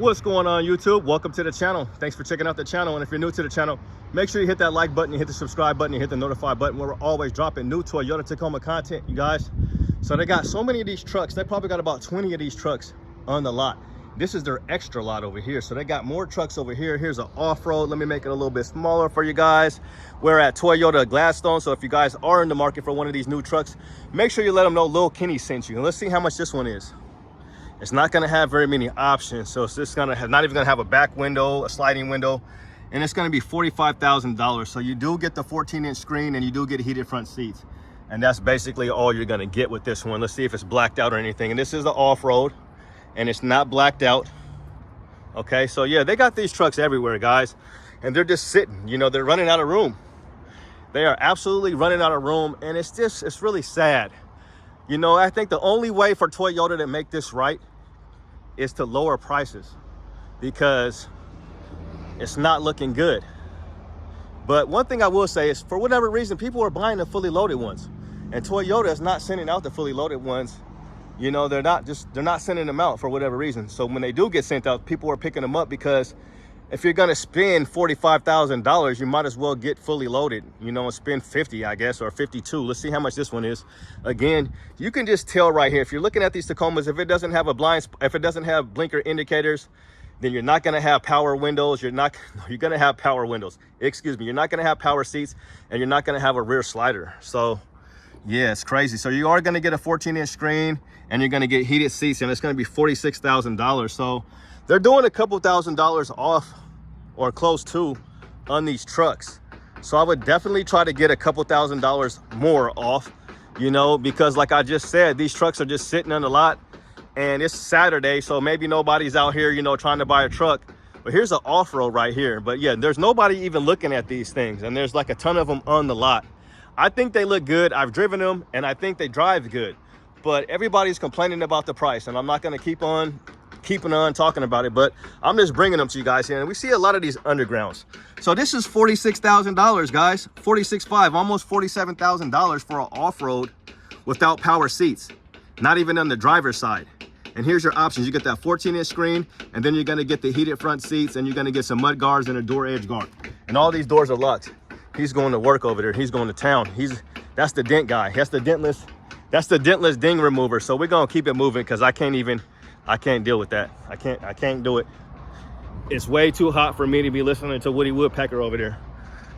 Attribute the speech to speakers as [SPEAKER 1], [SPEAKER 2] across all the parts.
[SPEAKER 1] What's going on, YouTube? Welcome to the channel. Thanks for checking out the channel. And if you're new to the channel, make sure you hit that like button, you hit the subscribe button, you hit the notify button, where we're always dropping new Toyota Tacoma content, you guys. So they got so many of these trucks. They probably got about 20 of these trucks on the lot. This is their extra lot over here. So they got more trucks over here. Here's an off-road. Let me make it a little bit smaller for you guys. We're at Toyota Gladstone. So if you guys are in the market for one of these new trucks, make sure you let them know Lil Kenny sent you. And let's see how much this one is. It's not going to have very many options. So it's just going to have, not even going to have a back window, a sliding window, and it's going to be $45,000. So you do get the 14-inch screen and you do get heated front seats. And that's basically all you're going to get with this one. Let's see if it's blacked out or anything. And this is the off-road and it's not blacked out. Okay, so yeah, they got these trucks everywhere, guys, and they're just sitting, you know, they're running out of room. They are absolutely running out of room, and it's really sad. You know, I think the only way for Toyota to make this right is to lower prices, because it's not looking good. But one thing I will say is, for whatever reason, people are buying the fully loaded ones, and Toyota is not sending out the fully loaded ones. You know, they're not sending them out for whatever reason. So when they do get sent out, people are picking them up, because if you're going to spend $45,000, you might as well get fully loaded, you know, and spend 50, I guess, or 52. Let's see how much this one is. Again, you can just tell right here, if you're looking at these Tacomas, if it doesn't have if it doesn't have blinker indicators, then you're not going to have power windows. You're going to have power windows. Excuse me. You're not going to have power seats, and you're not going to have a rear slider. So yeah, it's crazy. So you are going to get a 14-inch screen, and you're going to get heated seats, and it's going to be $46,000. So they're doing a couple $1,000s off, or close to, on these trucks. So I would definitely try to get a couple $1,000s more off, you know, because like I just said, these trucks are just sitting on the lot, and it's Saturday, so maybe nobody's out here, you know, trying to buy a truck. But here's an off-road right here. But yeah, there's nobody even looking at these things, and there's like a ton of them on the lot. I think they look good. I've driven them, and I think they drive good, but everybody's complaining about the price, and I'm not going to keep on talking about it, but I'm just bringing them to you guys here. And we see a lot of these undergrounds. So this is $46,000, guys. $46,500, almost $47,000 for an off-road without power seats, not even on the driver's side. And here's your options. You get that 14-inch screen, and then you're going to get the heated front seats, and you're going to get some mud guards and a door edge guard. And all these doors are locked. He's going to work over there. He's going to town. That's the dent guy. That's the dentless ding remover. So we're going to keep it moving, because I can't deal with that. I can't do it. It's way too hot for me to be listening to Woody Woodpecker over there.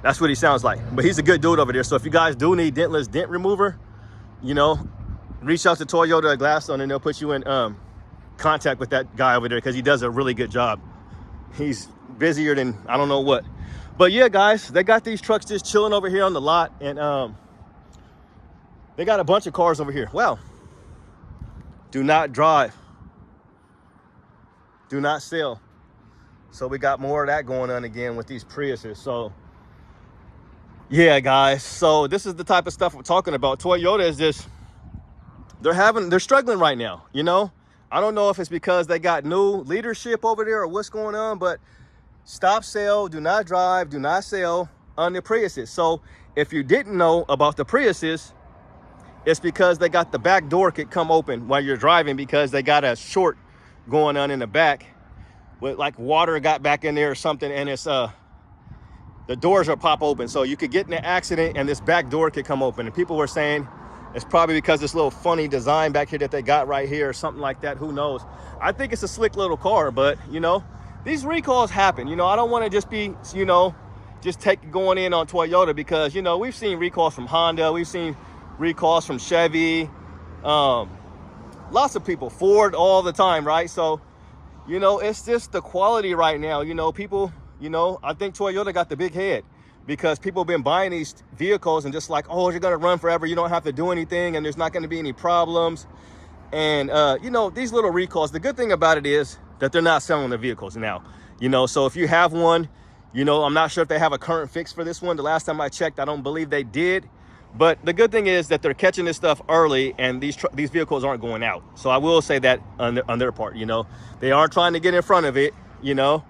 [SPEAKER 1] That's what he sounds like. But he's a good dude over there. So if you guys do need dentless dent remover, you know, reach out to Toyota Gladstone, and they'll put you in contact with that guy over there, because he does a really good job. He's busier than I don't know what. But yeah, guys, they got these trucks just chilling over here on the lot, and they got a bunch of cars over here. Well, do not drive, do not sell. So we got more of that going on again with these Priuses. So yeah, guys, so this is the type of stuff we're talking about. Toyota is just, they're struggling right now, you know. I don't know if it's because they got new leadership over there or what's going on, but stop, sell, do not drive, do not sell on the Priuses. So if you didn't know about the Priuses, it's because they got the back door could come open while you're driving, because they got a short going on in the back with like water got back in there or something, and it's the doors are pop open. So you could get in an accident and this back door could come open. And people were saying it's probably because this little funny design back here that they got right here or something like that. Who knows? I think it's a slick little car, but you know, these recalls happen. You know, I don't want to just be, you know, just going in on Toyota, because, you know, we've seen recalls from Honda. We've seen recalls from Chevy. Lots of people, Ford, all the time, right? So, you know, it's just the quality right now. You know, people, you know, I think Toyota got the big head, because people have been buying these vehicles and just like, oh, you're going to run forever. You don't have to do anything, and there's not going to be any problems. And, you know, these little recalls, the good thing about it is that they're not selling the vehicles now, you know. So if you have one, you know, I'm not sure if they have a current fix for this one. The last time I checked, I don't believe they did. But the good thing is that they're catching this stuff early, and these vehicles aren't going out. So I will say that on their part, you know, they are trying to get in front of it, you know,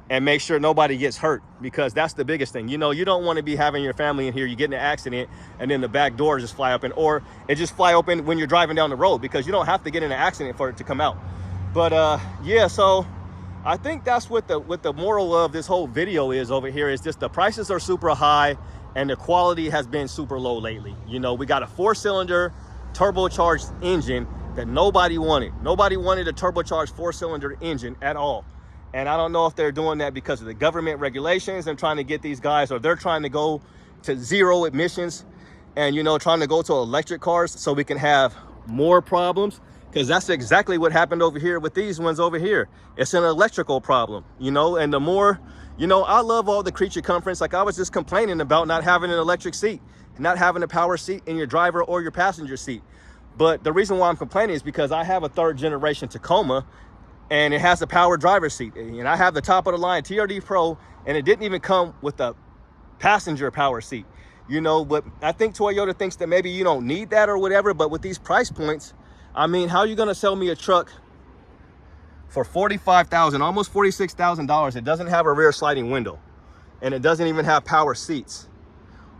[SPEAKER 1] and make sure nobody gets hurt, because that's the biggest thing. You know, you don't want to be having your family in here, you get in an accident, and then the back door just fly open, or it just fly open when you're driving down the road, because you don't have to get in an accident for it to come out. But yeah, so I think that's what the moral of this whole video is over here, is just the prices are super high and the quality has been super low lately. You know, we got a 4-cylinder turbocharged engine that nobody wanted. Nobody wanted a turbocharged 4-cylinder engine at all. And I don't know if they're doing that because of the government regulations and trying to get these guys, or they're trying to go to zero emissions and, you know, trying to go to electric cars so we can have more problems. Because that's exactly what happened over here with these ones over here. It's an electrical problem, you know, and the more, you know, I love all the creature comforts. Like I was just complaining about not having an electric seat, not having a power seat in your driver or your passenger seat. But the reason why I'm complaining is because I have a 3rd generation Tacoma and it has a power driver seat. And I have the top of the line TRD Pro, and it didn't even come with a passenger power seat, you know. But I think Toyota thinks that maybe you don't need that or whatever. But with these price points, I mean, how are you going to sell me a truck for $45,000, almost $46,000? It doesn't have a rear sliding window, and it doesn't even have power seats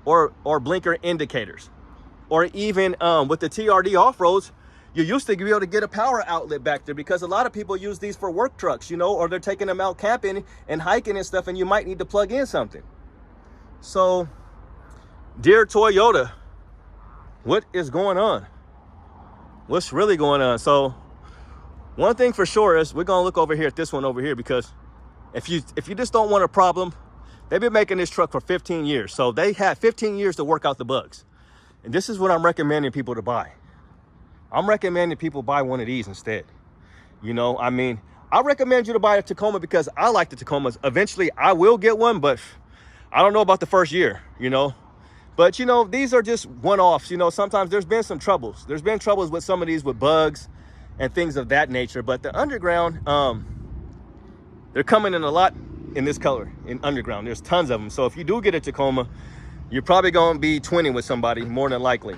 [SPEAKER 1] or blinker indicators, or even with the TRD off-roads, you used to be able to get a power outlet back there, because a lot of people use these for work trucks, you know, or they're taking them out camping and hiking and stuff, and you might need to plug in something. So, dear Toyota, what is going on? What's really going on? So one thing for sure is we're gonna look over here at this one over here, because if you just don't want a problem, they've been making this truck for 15 years. So they had 15 years to work out the bugs. And this is what I'm recommending people to buy. I'm recommending people buy one of these instead. You know, I mean, I recommend you to buy a Tacoma because I like the Tacomas. Eventually I will get one, but I don't know about the first year, you know. But, you know, these are just one-offs. You know, sometimes there's been some troubles. There's been troubles with some of these with bugs and things of that nature. But the underground, they're coming in a lot in this color, in underground. There's tons of them. So if you do get a Tacoma, you're probably going to be twinning with somebody, more than likely.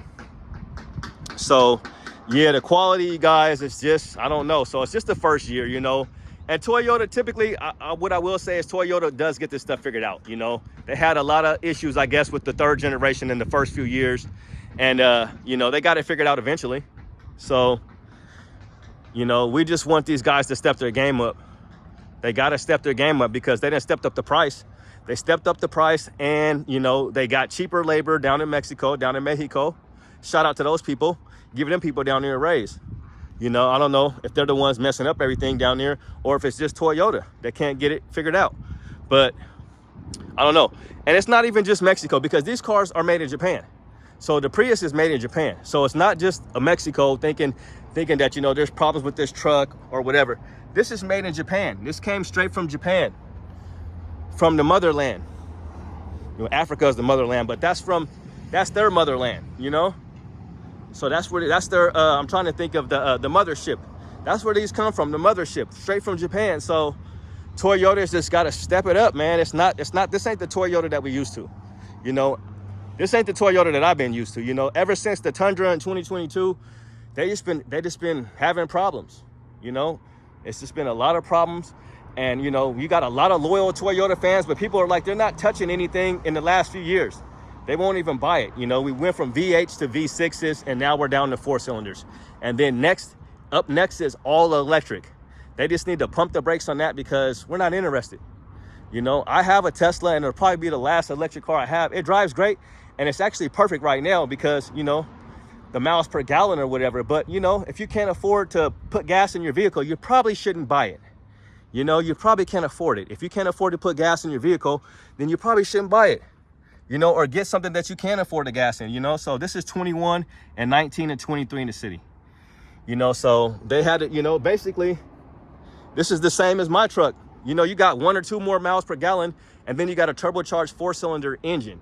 [SPEAKER 1] So, yeah, the quality, you guys, it's just, I don't know. So it's just the first year, you know. And Toyota, typically, what I will say is Toyota does get this stuff figured out, you know. They had a lot of issues, I guess, with the 3rd generation in the first few years. And, you know, they got it figured out eventually. So, you know, we just want these guys to step their game up. They got to step their game up because they didn't step up the price. They stepped up the price and, you know, they got cheaper labor down in Mexico, down in Mexico. Shout out to those people, giving them people down there a raise. You know, I don't know if they're the ones messing up everything down there or if it's just Toyota that can't get it figured out. But I don't know. And it's not even just Mexico, because these cars are made in Japan. So the Prius is made in Japan. So it's not just a Mexico thinking that, you know, there's problems with this truck or whatever. This is made in Japan. This came straight from Japan, from the motherland. You know, Africa is the motherland, but that's their motherland, you know? So that's their, I'm trying to think of the mothership. That's where these come from, the mothership, straight from Japan. So Toyota's just got to step it up, man. This ain't the Toyota that we used to, you know. This ain't the Toyota that I've been used to, you know. Ever since the Tundra in 2022, they just been having problems, you know. It's just been a lot of problems. And, you know, you got a lot of loyal Toyota fans, but people are like, they're not touching anything in the last few years. They won't even buy it. You know, we went from V8s to V6s, and now we're down to 4-cylinders. And then up next is all electric. They just need to pump the brakes on that because we're not interested. You know, I have a Tesla, and it'll probably be the last electric car I have. It drives great, and it's actually perfect right now because, you know, the miles per gallon or whatever. But, you know, if you can't afford to put gas in your vehicle, you probably shouldn't buy it. You know, you probably can't afford it. If you can't afford to put gas in your vehicle, then you probably shouldn't buy it. You know, or get something that you can afford to gas in, you know. So this is 21 and 19 and 23 in the city. You know, so they had it, you know, basically, this is the same as my truck. You know, you got 1 or 2 more miles per gallon, and then you got a turbocharged 4-cylinder engine.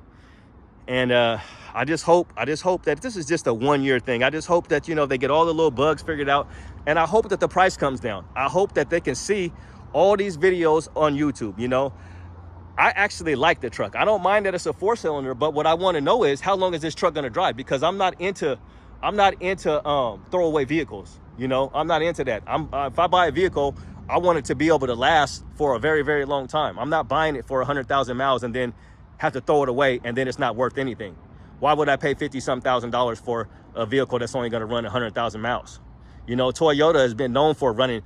[SPEAKER 1] And I just hope that this is just a 1-year thing. I just hope that, you know, they get all the little bugs figured out. And I hope that the price comes down. I hope that they can see all these videos on YouTube, you know. I actually like the truck. I don't mind that it's a 4-cylinder, but what I want to know is how long is this truck going to drive? Because I'm not into throwaway vehicles. You know, I'm not into that. If I buy a vehicle, I want it to be able to last for a very, very long time. I'm not buying it for 100,000 miles and then have to throw it away and then it's not worth anything. Why would I pay $50-some thousand for a vehicle that's only going to run 100,000 miles? You know, Toyota has been known for running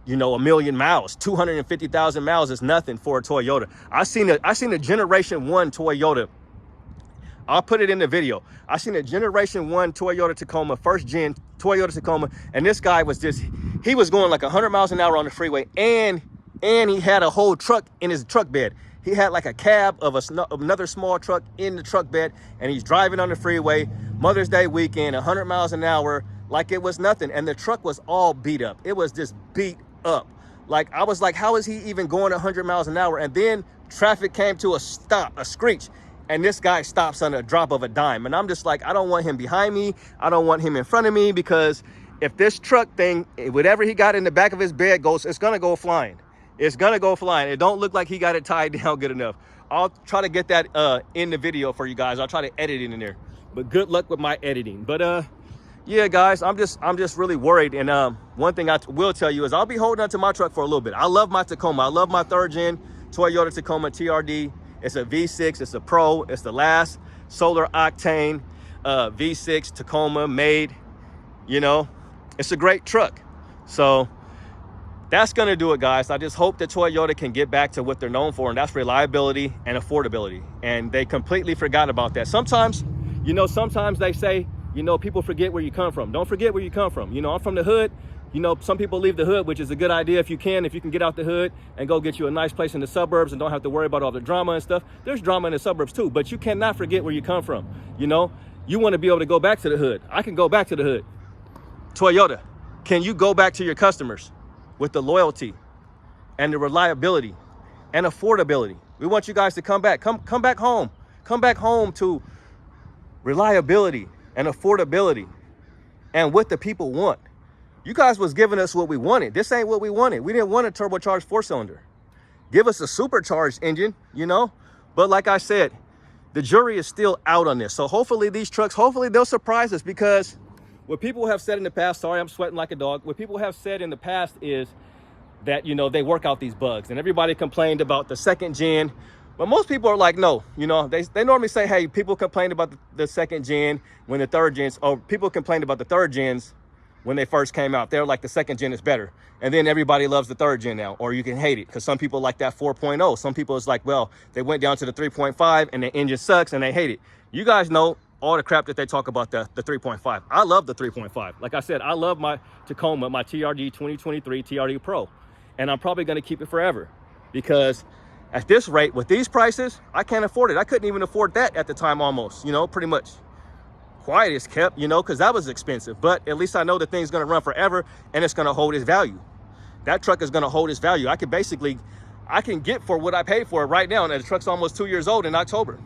[SPEAKER 1] you know, 1,000,000 miles. 250,000 miles is nothing for a Toyota. I seen a Generation 1 Toyota. I'll put it in the video. I seen a Generation 1 Toyota Tacoma, first gen Toyota Tacoma, and this guy was he was going like 100 miles an hour on the freeway, and he had a whole truck in his truck bed. He had like a cab of another small truck in the truck bed, and he's driving on the freeway, Mother's Day weekend, 100 miles an hour, like it was nothing. And the truck was all beat up. It was just beat up. Like, I was like, how is he even going 100 miles an hour? And then traffic came to a stop, a screech, and this guy stops on a drop of a dime. And I'm just like, I don't want him behind me. I don't want him in front of me, because if this truck thing, whatever he got in the back of his bed goes, it's gonna go flying. It's gonna go flying. It don't look like he got it tied down good enough. I'll try to get that in the video for you guys. I'll try to edit it in there. But good luck with my editing. But yeah, guys, I'm just really worried. And one thing I will tell you is I'll be holding on to my truck for a little bit. I love my Tacoma. I love my 3rd gen Toyota Tacoma TRD. It's a V6. It's a Pro. It's the last solar octane V6 Tacoma made. You know, it's a great truck. So that's going to do it, guys. I just hope that Toyota can get back to what they're known for, and that's reliability and affordability. And they completely forgot about that. Sometimes, you know, sometimes they say, you know, people forget where you come from. Don't forget where you come from. You know, I'm from the hood. You know, some people leave the hood, which is a good idea if you can get out the hood and go get you a nice place in the suburbs and don't have to worry about all the drama and stuff. There's drama in the suburbs too, but you cannot forget where you come from. You know, you want to be able to go back to the hood. I can go back to the hood. Toyota, can you go back to your customers with the loyalty and the reliability and affordability? We want you guys to come back. Come back home. Come back home to reliability and affordability and what the people want. You guys was giving us what we wanted. This ain't what we wanted. We didn't want a turbocharged 4-cylinder. Give us a supercharged engine, you know? But like I said, the jury is still out on this. So hopefully these trucks, hopefully they'll surprise us, because what people have said in the past, sorry, I'm sweating like a dog. What people have said in the past is that, you know, they work out these bugs, and everybody complained about the 2nd gen. But most people are like, no, you know, they normally say, hey, people complained about the 2nd gen when the 3rd gens, or people complained about the 3rd gens when they first came out. They're like, the 2nd gen is better. And then everybody loves the 3rd gen now, or you can hate it, because some people like that 4.0. Some people is like, well, they went down to the 3.5 and the engine sucks and they hate it. You guys know all the crap that they talk about the 3.5. I love the 3.5. Like I said, I love my Tacoma, my TRD 2023 TRD Pro. And I'm probably going to keep it forever, because at this rate, with these prices, I can't afford it. I couldn't even afford that at the time, almost, you know, pretty much. Quiet is kept, you know, because that was expensive. But at least I know the thing's going to run forever, and it's going to hold its value. That truck is going to hold its value. I can get for what I paid for it right now. And the truck's almost 2 years old in October.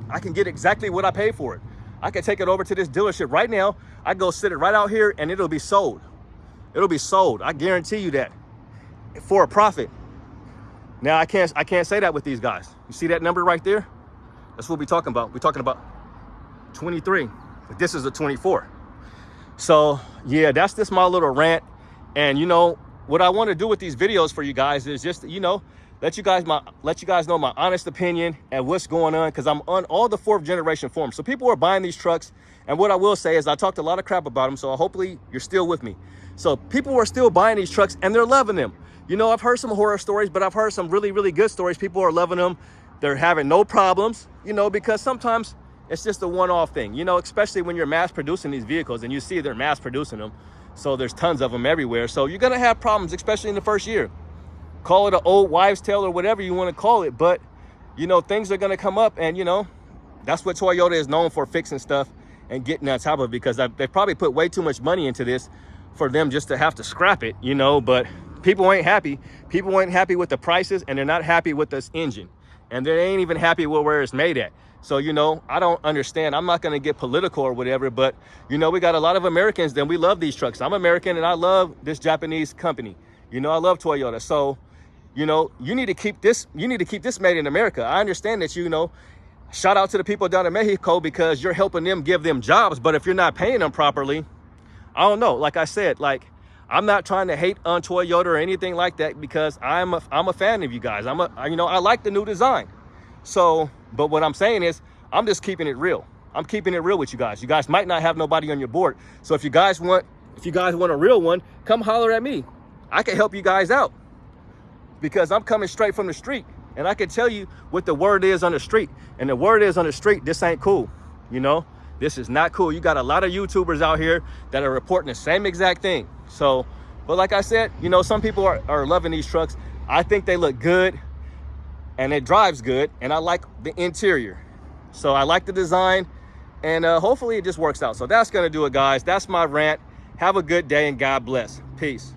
[SPEAKER 1] I can get exactly what I paid for it. I can take it over to this dealership right now. I go sit it right out here, and it'll be sold. It'll be sold. I guarantee you that, for a profit. Now I can't say that with these guys. You see that number right there? That's what we're talking about. We're talking about 23, but this is a 24. So yeah, that's just my little rant. And you know what I want to do with these videos for you guys is just, you know, let you guys know my honest opinion and what's going on, because I'm on all the 4th generation forums. So people are buying these trucks, and what I will say is I talked a lot of crap about them, so hopefully you're still with me. So people are still buying these trucks, and they're loving them. You know, I've heard some horror stories, but I've heard some really, really good stories. People are loving them. They're having no problems, you know, because sometimes it's just a one-off thing, you know, especially when you're mass producing these vehicles, and you see they're mass producing them. So there's tons of them everywhere. So you're going to have problems, especially in the first year. Call it an old wives' tale or whatever you want to call it. But, you know, things are going to come up, and, you know, that's what Toyota is known for, fixing stuff and getting on top of it, because they probably put way too much money into this for them just to have to scrap it, you know. But people ain't happy. People ain't happy with the prices, and they're not happy with this engine, and they ain't even happy with where it's made at. So, you know, I don't understand. I'm not going to get political or whatever, but, you know, we got a lot of Americans, then we love these trucks. I'm American, and I love this Japanese company. You know, I love Toyota. So, you know, you need to keep this made in America. I understand that, you know, shout out to the people down in Mexico, because you're helping them, give them jobs. But if you're not paying them properly, I don't know. Like I said, like, I'm not trying to hate on Toyota or anything like that, because I'm a fan of you guys. You know, I like the new design. So, but what I'm saying is, I'm just keeping it real. I'm keeping it real with you guys. You guys might not have nobody on your board. So if you guys want a real one, come holler at me. I can help you guys out because I'm coming straight from the street, and I can tell you what the word is on the street. And the word is on the street, this ain't cool. You know, this is not cool. You got a lot of YouTubers out here that are reporting the same exact thing. So, but like I said, you know, some people are loving these trucks. I think they look good and it drives good, and I like the interior. So I like the design, and hopefully it just works out. So that's gonna do it, guys. That's my rant. Have a good day and God bless. Peace.